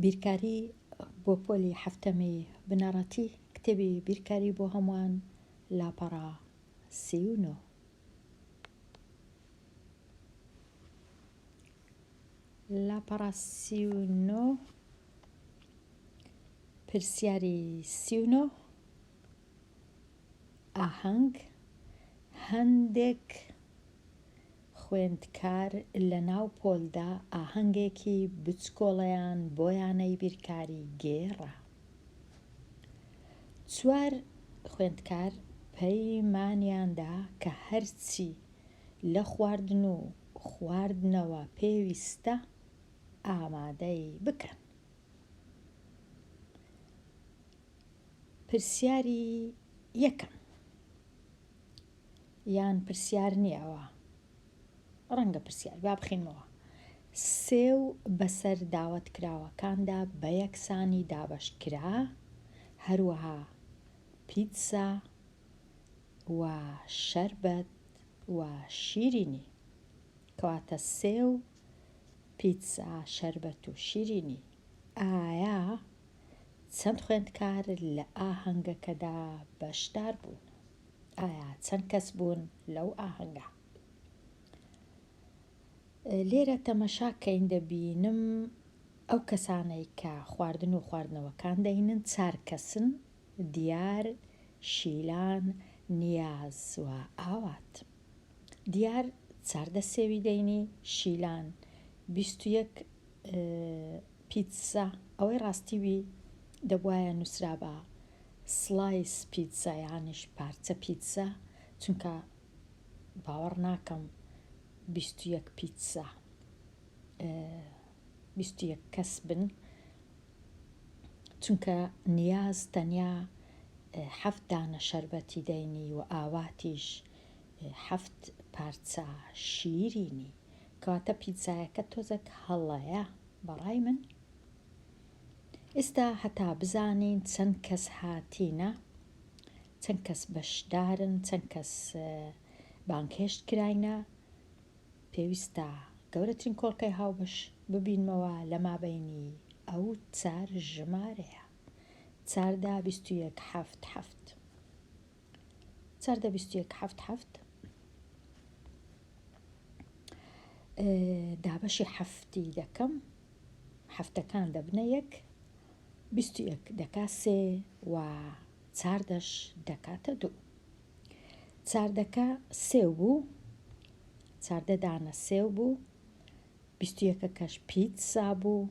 بیرکاری بۆ پۆلی هەفتەمی بنەڕەتی کتێبی بیرکاری بۆ هەمووان لاپەڕە 39. لاپەڕە 39 پرسیاری 39 ئاهەنگ هەندێک خوێندکار لە ناو پۆلدا ئاهەنگێکی بچکۆڵەیان بۆیانەی بیرکاری گێڕا. 4 خوێندکار پەیمانیاندا کە هەرچی لە خواردن و خواردنەوە پێویستە ئامادەی بکەن. پرسیاری یەکەم یان پرسیار نییەوە، ڕەنگە پرسیار با بخینمەوە. سێو بەسەر داوەتکراوەکاندا بە یەکسانی دابەشکرا، هەروەها پیتزا و شەربەت و شیرینی، کەواتە سێو، پیتزا، شەربەت و شیرینی. ئایا چەند خوێندکار لە ئاهەنگەکەدا بەشدار بوون؟ ئایا چەند کەس بوون لەو ئاهەنگە؟ لێرە تەمەشاکەین دەبینم ئەو کەسانەی کە خواردن و خواردنەوەکان دەینن 4 کەسن: دیار، شیلان، نیاز و ئاوات. دیار 14 سێوی دەینی، شیلان 21 پیتزا، ئەوەی ڕاستیوی دەبوایە نووسرا بە سلایس پیتزا یانش پارچە پیتزا، چونکە باوەڕ ناکەم 21 پیتزا 21 کەس بن، چونکە نیاز تەنیا 7 دانە شەربەتی دەینی و ئاواتیش 7 پارچە شیرینی، کەواتە پیتزایەکە تۆزێک هەڵەیە بەڕای من. ئێستا هەتا بزانین چەند کەس هاتینە، چەند کەس بەشدارن، چەند کەس بانکهێشت کراینە، پێویستە گەورەترین کۆڵکەی هاوبەش ببینمەوە لە مابەینی ئەو 4 ژمارەیە. 4 21 7 7 4 21 7 7 دابەشی هەفتی دەکەم، هەفتەکان دەبنە 1، 21 دەکا 3 و 4 دەکاتە 2. 4 سێو بوو، 4 دانە سێو بوو، 21 کەش پیتزا بوو،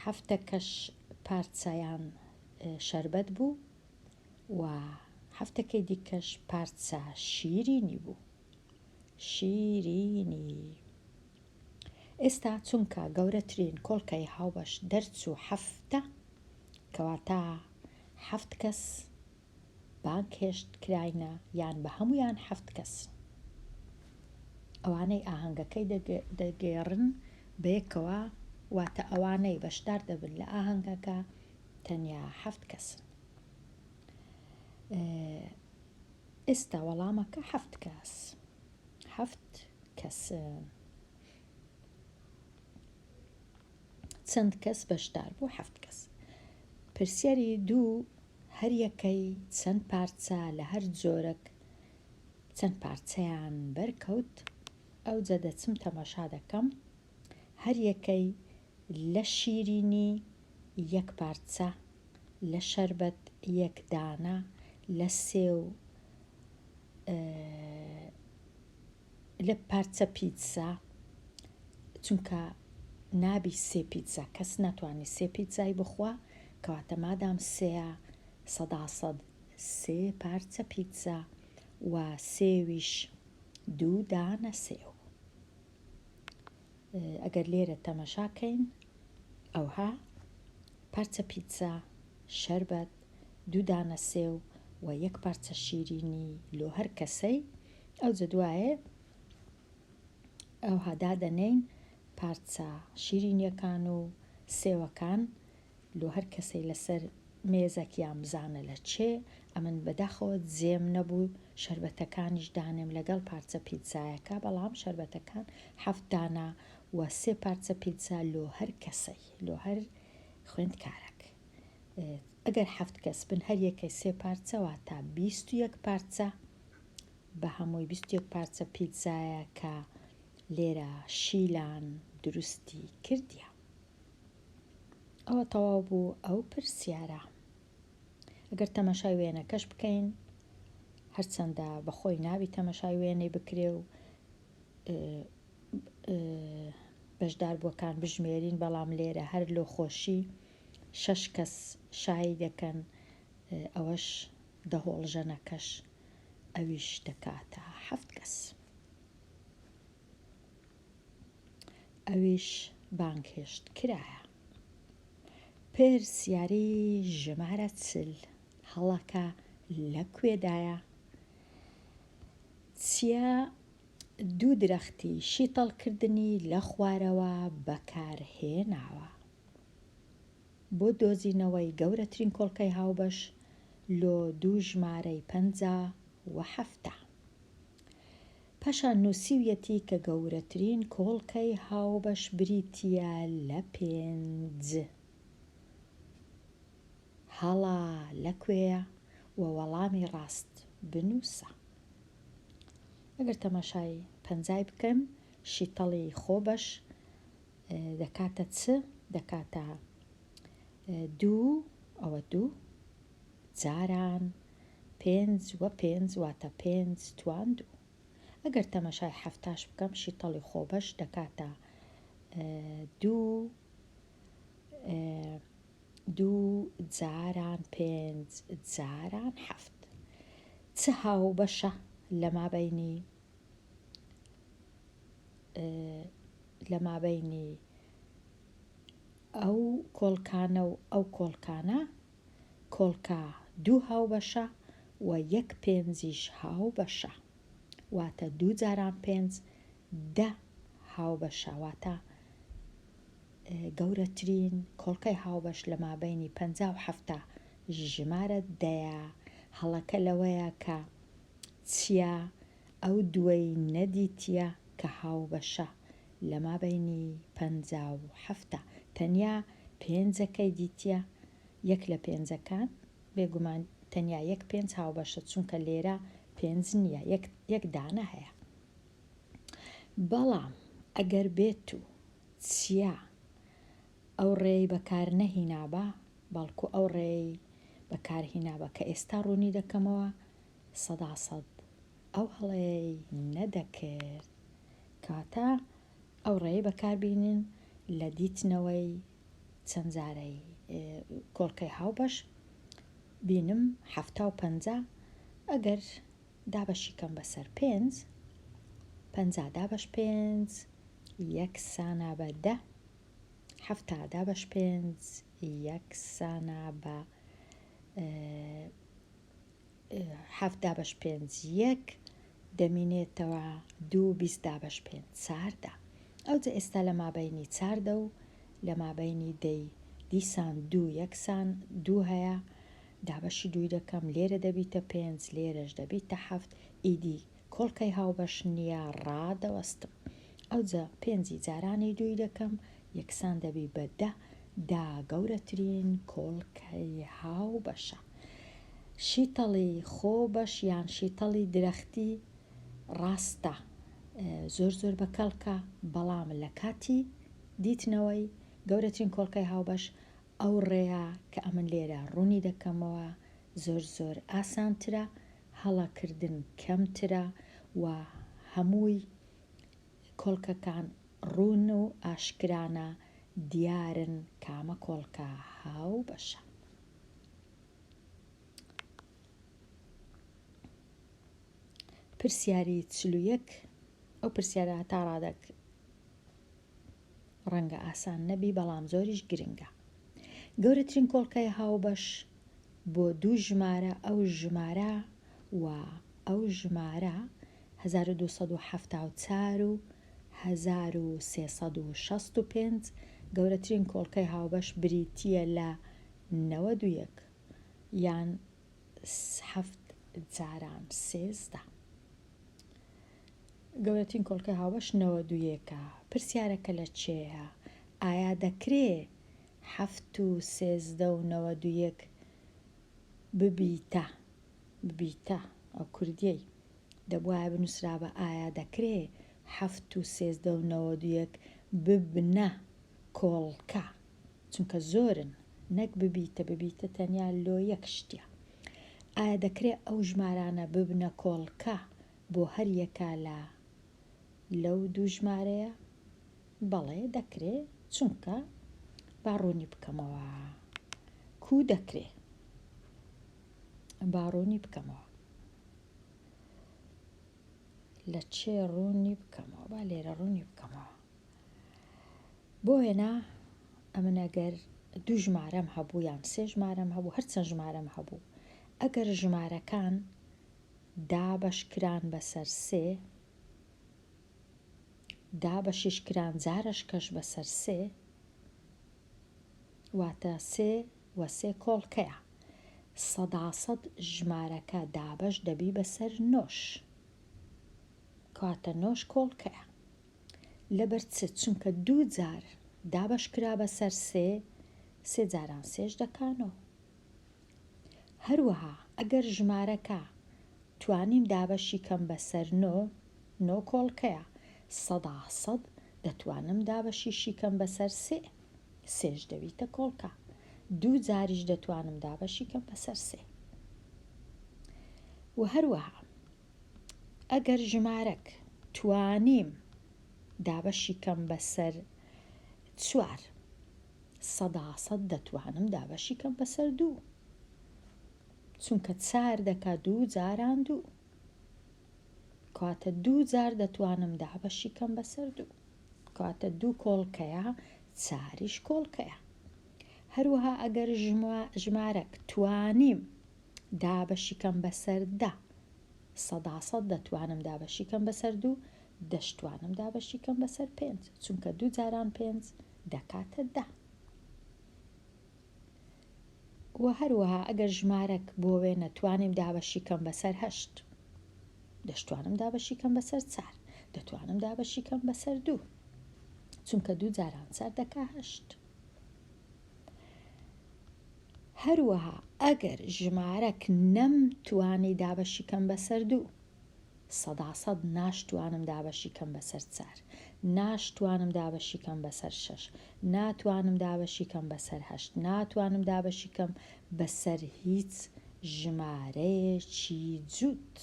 7 کەش پارچەیان شەربەت بوو و 7 دیکەش پارچە شیرینی بوو. شیرینی. ئێستا چونکە گەورەترین کۆڵکەی هاوبەش دەرچوو 7، کەواتە 7 کەس بانکهێشت کراینە، یان بە هەمویان 7 کەس. ئەوانەی ئاهەنگەکەی دەگێڕن بەیەکەوە، واتە ئەوانەی بەشدار دەبن لە ئاهەنگەکە تەنیا 7 کەسن. ئێستا وەڵامەکە 7 کەس. 7 کەسن. چەند کەس بەشدار بوو؟ 7 کەس. پرسیاری 2 هەر یەکەی چەند پارچە لە هەر جۆرەک چەند پارچەیان بەرکەوت. ئەو جە دەچم تەماشا دەکەم، هەر یەکەی لە شیرینی 1 پارچە، لە شەربەت 1 دانە، لە سێو لە پارچە پیتزا، چونکە نابی 3 پیتزا، کەس ناتوانێت 3 پیتزای بخوا، کەواتە مادام 3 100% 3 پارچە پیتزا و سێویش 2 دانە سێو. ئەگەر لێرە تەمەشاکەین، ئەوها پارچە پیتزا، شەربەت، 2 دانە سێو و 1 پارچە شیرینی لۆ هەر کەسەی. ئەو جە دوایێ ئەوها دادەنین پارچە شیرینیەکان و سێوەکان لۆ هەر کەسەی لەسەر مێزەکیان بزانە لە چێ. ئەمن بەداخەوە جێم نەبوو شەربەتەکانیش دانێم لەگەڵ پارچە پیتزایەکە، بەڵام شەربەتەکان 7 دانە و 3 پارچە پیتزا لۆ هەر کەسەی، لۆ هەر خوێندکارێک. ئەگەر 7 کەس بن هەر یەکەی 3 پارچەوە تا 21 پارچە بە هەمووی 21 پارچە پیتزایە کە لێرە شیلان دروستی کردیە. ئەوە تەواو بوو ئەو پرسیارە. ئەگەر تەماشای وێنەکەش بکەین هەرچەندە بەخۆی ناوی تەماشای وێنەی بکرێ و بەشداربووەکان بژمێرین، بەڵام لێرە هەر لۆ خۆشی 6 کەس شای دەکەن، ئەوەش دەهۆڵژەنەکەش ئەویش دەکاتە 7 کەس. ئەویش بانگهێشت کرایە. پرسیاری ژمارە 40 هەڵەکە لەکوێدایە؟ چیە دوو درەختی شیتەڵکردنی لە خوارەوە بەکارهێناوە بۆ دۆزینەوەی گەورەترین کۆڵکەی هاوبەش لۆ 2 ژمارەی 57. پاشان نووسیویەتی کە گەورەترین کۆڵکەی هاوبەش بریتیە لە 5. هەڵا لەکوێیە و وەڵامی ڕاست بنووسە. ئەگەر تەماشای پەنجای بکەم شیتەڵی خۆبەش دەکاتە چ؟ دەکاتە 2 ئەوە 2 جاران 5 و 5 واتە 5 توان 2. ئەگەر تەماشای هەفتاش بکەم شیتەڵی خۆبەش دەکاتە 2 جاران 5 جاران 7. چ هاوبەشە لە مابەینی ئەو کۆڵکانە و ئەو کۆڵکانە؟ کۆڵکە 2 هاوبەشە و 1 پێنجیش هاوبەشە، واتە 2 جاران 5 10 هاوبەشە، واتە گەورەترین کۆڵکەی هاوبەش لە مابەینی 57 ژمارە دەیە. هەڵەکە لەوەیە کە چیە ئەو دووەی نەدیتیە کە هاوبەشە لە مابەینی 57 تەنیا 5ەکەی دیتیە. 1 لە 5ەکان بێگومان تەنیا 1 5 هاوبەشە، چونکە لێرە 5 نییە، 1 دانە هەیە. بەڵام ئەگەر بێت و چیە ئەو ڕێی بەکار نەهینابە، بەڵکو ئەو ڕێی بەکارهینابە کە ئێستا ڕوونی دەکەمەوە 100% ئەو هەڵەیەی نەدەکرد، کاتە ئەو ڕێی بەکاربینن لە دیتنەوەی چەند جارەی کۆڵکەی هاوبەش بینم 50 ئەگەر دابەشی کەم بەسەر 5 50 دابەش 5 یەکسانە بە 10 70 دابەش 5 یەکسانە بە 7 دابەش 5 1 دەمینێتەوە 2 20 دابەش 5 4. ئەوجا ئێستا لە مابەینی 4 و لە مابەینی دەی دیسان 2 یەکسان 2 هەیە، دابەشی 2 دەکەم، لێرە دەبیتە 5 لێرەش دەبیتە 7 ئیدی کۆڵکەی هاوبەش نییە، ڕادەوەستم. ئەوجا 5 جارانی 2 دەکەم، یەکسان دەبی بە 10 دا گەورەترین کۆڵکەی هاوبەشە. شیتەڵی خۆبەش یان شیتەڵی درەختی ڕاستە زۆر بەکەڵکە، بەڵام لە کاتی دیتنەوەی گەورەترین کۆڵکەی هاوبەش ئەو ڕێیە کە ئەمن لێرە ڕوونی دەکەمەوە زۆر ئاسانترە، هەڵەکردن کەمترە و هەمووی کۆڵکەکان ڕوون و ئاشکرانە، دیارن کامە کۆڵکە هاوبەشە. پرسیاری 41 ئەو پرسیارە تا ڕادەک ڕەنگە ئاسان نەبی، بەڵام زۆریش گرنگە. گەورەترین کۆڵکەی هاوبەش بۆ 2 ژمارە ئەو ژمارە و ئەو ژمارە 1274 و 1365 گەورەترین کۆڵکەی هاوبەش بریتیە لە 91 یان 7 جاران 13. گەورەترین کۆڵکەی هاوبەش 92. پرسیارەکە لە چێە؟ ئایا دەکرێ 7 و 13 و 91 ببیتە ئەو کوردیەی دەبوایە بنووسرا بە ئایا دەکرێ 7 و 13 و 91 ببنە کۆڵکە، چونکە زۆرن، نەک ببیتە تەنیا لۆ یەک شتیە. ئایا دەکرێت ئەو ژمارانە ببنە کۆڵکە بۆ هەر یەکە لەو دوو ژمارەیە؟ بەڵێ دەکرێت، چونکە با ڕوونی بکەمەوە. کو دەکرێ؟ با ڕوونی بکەمەوە. لە چێ ڕوونی بکەمەوە؟ با لێرە ڕوونی بکەمەوە. بۆ وێنە ئەمن ئەگەر دوو ژمارەم هەبوو یان سێ ژمارەم هەبوو، هەرچەند ژمارەم هەبوو، ئەگەر ژمارەکان دابەشکران بەسەر سێ، دابەشیشکران جارەشکەش بەسەر سێ، واتە سێ وە سێ کۆڵکەیە. 100% ژمارەکە دابەش دەبی بەسەر 9، کاتە 9 کۆڵکەیە. لەبەر چ؟ چونکە دوو جار دابەشکرا بەسەر سێ جاران سێش دەکانەوە. هەروەها ئەگەر ژمارەکە توانیم دابەشی کەم بەسەر 9 کۆڵکەیە، 100% دەتوانم دابەشیشی کەم بەسەر سێش دەبیتە کۆڵکە. دوو جاریش دەتوانم دابەشی کەم بەسەر سێ. و هەروەها ئەگەر ژمارەک توانیم دابەشی کەم بەسەر 4، 100% دەتوانم دابەشی کەم بەسەر 2، چونکە 4 دەکا دوو جاران 2، کاتە دوو جار دەتوانم دابەشی کەم بەسەر 2، کاتە 2 کۆڵکەیە، 4ش کۆڵکەیە. هەروەها ئەگەر ژمارەک توانیم دابەشی کەم بەسەر 10، 100% دەتوانم دابەشی کەم بەسەر 2، دەشتوانم دابەشی کەم بەسەر 5، چونکە 2 جاران 5 دەکاتە 10. و هەروەها ئەگەر ژمارەک بۆ وێنە توانیم دابەشی کەم بەسەر 8، دەشتوانم دابەشی کەم بەسەر 4، دەتوانم دابەشی کەم بەسەر 2، چونکە 2 جاران 4 دەکا 8. هەروەها ئەگەر ژمارەک نەمتوانی دابەشی کەم بەسەر 2، 100% ناشتوانم دابەشی کەم بەسەر 4، ناشتوانم دابەشی کەم بەسەر 6، ناتوانم دابەشی کەم بەسەر 8، ناتوانم دابەشی کەم بەسەر هیچ ژمارەیەکی جووت.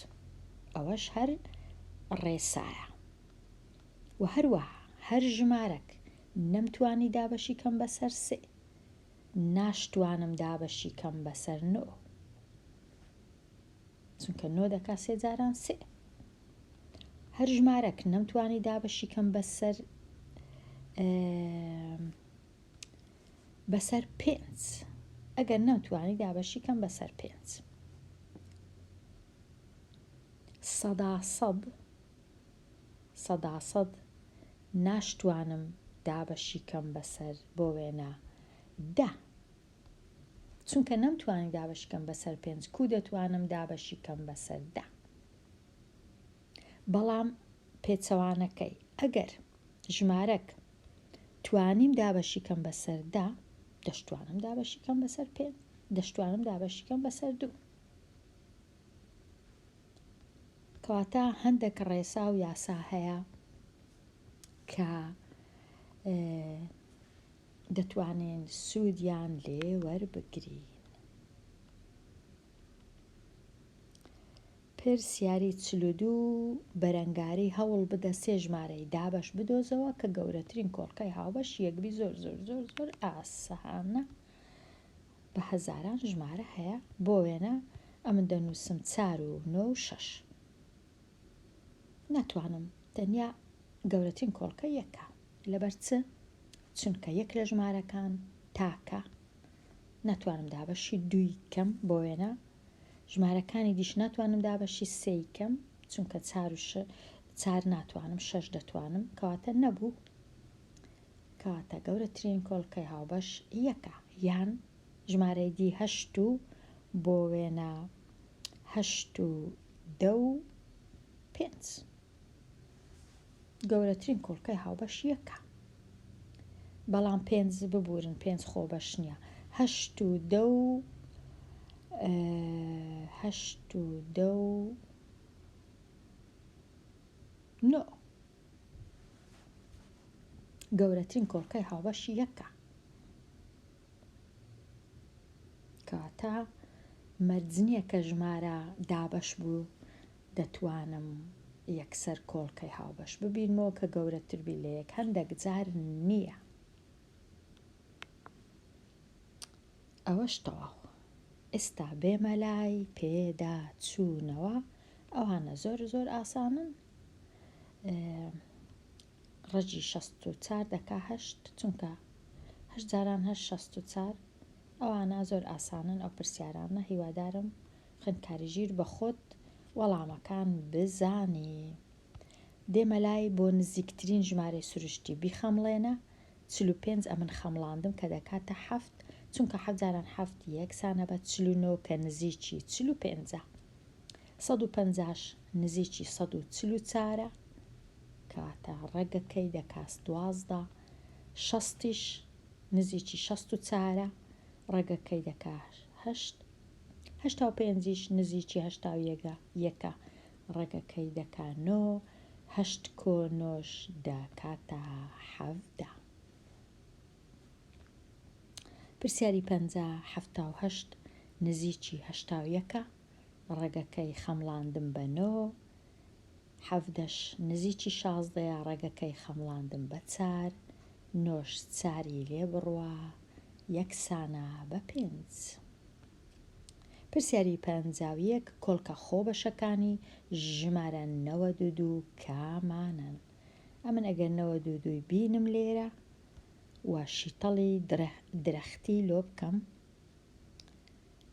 ئەوەش هەر ڕێسایە. و هەروەها هەر ژمارەک نەمتوانی دابەشی کەم بەسەر 3، ناشتوانم دابەشی کەم بەسەر 9، چونکە 9 دەکا 3 جاران 3. هەر ژمارەک نەمتوانی دابەشی کەم بەسەر 5، ئەگەر نەمتوانی دابەشی کەم بەسەر 5، 100% ناشتوانم دابەشی کەم بەسەر بۆ وێنە 10، چونکە نەمتوانی دابەشی کەم بەسەر 5، کو دەتوانم دابەشی کەم بەسەر 10. بەڵام پێچەوانەکەی ئەگەر ژمارەک توانیم دابەشی کەم بەسەر 10، دەشتوانم دابەشی کەم بەسەر 5، دەشتوانم دابەشی کەم بەسەر 2. کەواتە هەندێک ڕێسا و یاسا هەیە کە دەتوانین سوودیان لێ وەربگرین. پرسیاری 42 بەرەنگاری هەوڵ بدە سێ ژمارەی دابەش بدۆزەوە کە گەورەترین کۆڵکەی هاوبەش یەکبی زۆر زۆر زۆر زۆر ئاسانە. بە هەزاران ژمارە هەیە، بۆ وێنە ئەمن دەنووسم 4 و 9 و 6. ناتوانم، تەنیا گەورەترین کۆڵکە یەکە. لەبەر چ؟ چونکە یەک لە ژمارەکان تاکە، ناتوانم دابەشی 2 کەم، بۆ وێنە ژمارەکانی دیش ناتوانم دابەشی 3 کەم، چونکە 4 ناتوانم، 6 دەتوانم، کەواتە نەبوو. کەواتە گەورەترین کۆڵکەی هاوبەش یەکە، یان ژمارەی دی 8 و بۆ وێنە 8 و 10 و 5. گەورەترین کۆڵکەی هاوبەش یەکە. بەڵام 5 ببورن 5 خۆ بەش نییە 8 و 10 8 و 10 9 گەورەترین کۆڵکەی هاوبەشی یەکە کەواتە مەرجنیە کە ژمارە دابەش بوو دەتوانم یەکسەر کۆڵکەی هاوبەش ببینمەوە کە گەورەتر بی لە یەک هەندێک جار نییە ئەوەش تەواو ئێستا بێمەلای پێدا چوونەوە ئەوانە زۆر ئاسانن ڕەجی 64 دەکا 8 چونکە 8 جاران 64 ئەوانە زۆر ئاسانن ئەو پرسیارانە هیوادارم خوێندکاری ژیر بە خۆت وەڵامەکان بزانی دێمە لای بۆ نزیکترین ژمارەی سروشتی بیخەمڵێنە 45 ئەمن خەمڵاندم کە دەکاتە 7 چونکە 7 جاران 7 یەکسانە بە 49 کە نزیکی 45 150 نزیکی 144 کەواتە ڕێگەکەی دەکاس 12 60 نزیکی 64 ڕێگەکەی دەکات 8 85 نزیکی 81 ڕێگەکەی دەکا 9 8 کۆنۆش دەکاتە 17 پرسیاری 78 نزیکی 81 ڕێگەکەی خەمڵاندم بە 9 17 نزیکی 16 ڕێگەکەی خەمڵاندم بە 4 9 4 لێ بڕوە یەکسانە بە 5 پرسیاری 51 کۆڵکە خۆبەشەکانی ژمارە 92 کامانن ئەمن ئەگەر 92 بینم لێرە و شیتەڵی درەختی لۆ بکەم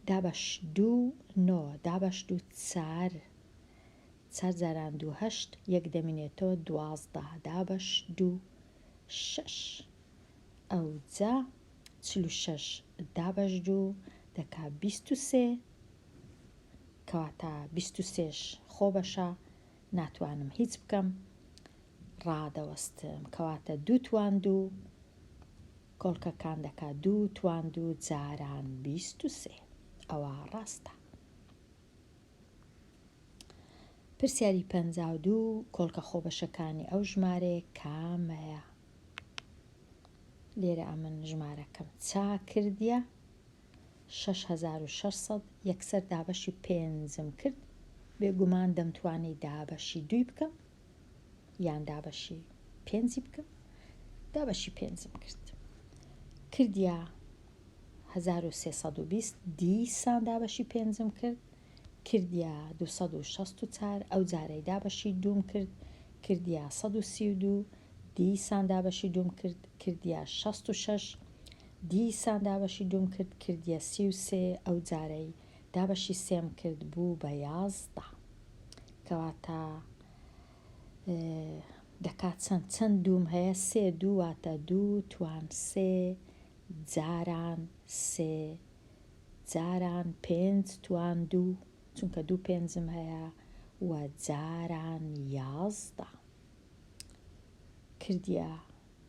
دابەش 2 9 دابەش 2 4 4 جاران 2 8 یەک دەمینێتەوە 12 دابەش 2 6 ئەو جا 46 دابەش 2 دەکا 23 کەواتە 23ش خۆبەشە ناتوانم هیچ بکەم ڕادەوەستم کەواتە 2 توان 2 کۆڵکەکان دەکا 2 توان 2 جاران 23 ئەوە ڕاستە پرسیاری 52 کۆڵکە خۆبەشەکانی ئەو ژمارەیە کامەیە لێرە ئەمن ژمارەکەم چا کردیە 6600 یەکسەر دابەشی 5م کرد بێگومان دەمتوانی دابەشی 2 بکەم یان دابەشی 5 بکەم دابەشی 5م کرد کردیا 1320 دیسان دابەشی 5م کرد کردیا 264 ئەو جارەی دابەشی 2م کرد کردیا 132 دیسان دابەشی 2م کرد کردیا 66 دیسان دابەشی 2م کرد کردیا 33 ئەو جارەی دابەشی 3م کرد بوو بە 11 کەواتە دەکات چەند دووم هەیە 3 2 واتە 2 توان 3 جاران 3 جاران 5 توان 2 چونکە 2 5م هەیە و جاران 11 کردیا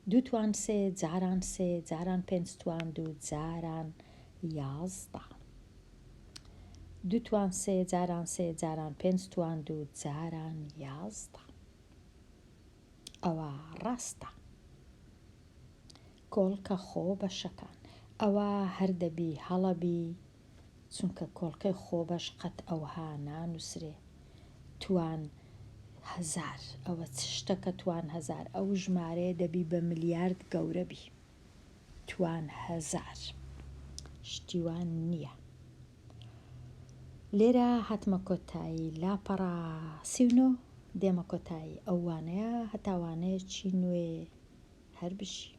2 توان 3 جاران 3 جاران 5 توان 2 جاران 11 2 توان 3 جاران 3 جاران 5 توان 2 جاران 11 ئەوە ڕاستە کۆڵکە خۆبەشەکان ئەوە هەردەبی هەڵەبی چونکە کۆڵکەی خۆبەش قەت ئەوها نانووسرێ توان 1000 ئەوە چ شتەکە توان 1000 ئەو ژمارەیە دەبی بە ملیارد گەورە بی توان 1000 شتیوان نییە لێرە هاتمە کۆتایی لاپەڕا 39 دێمە کۆتایی ئەوانەیە هەتاوانەیەکی نوێ هەر بشی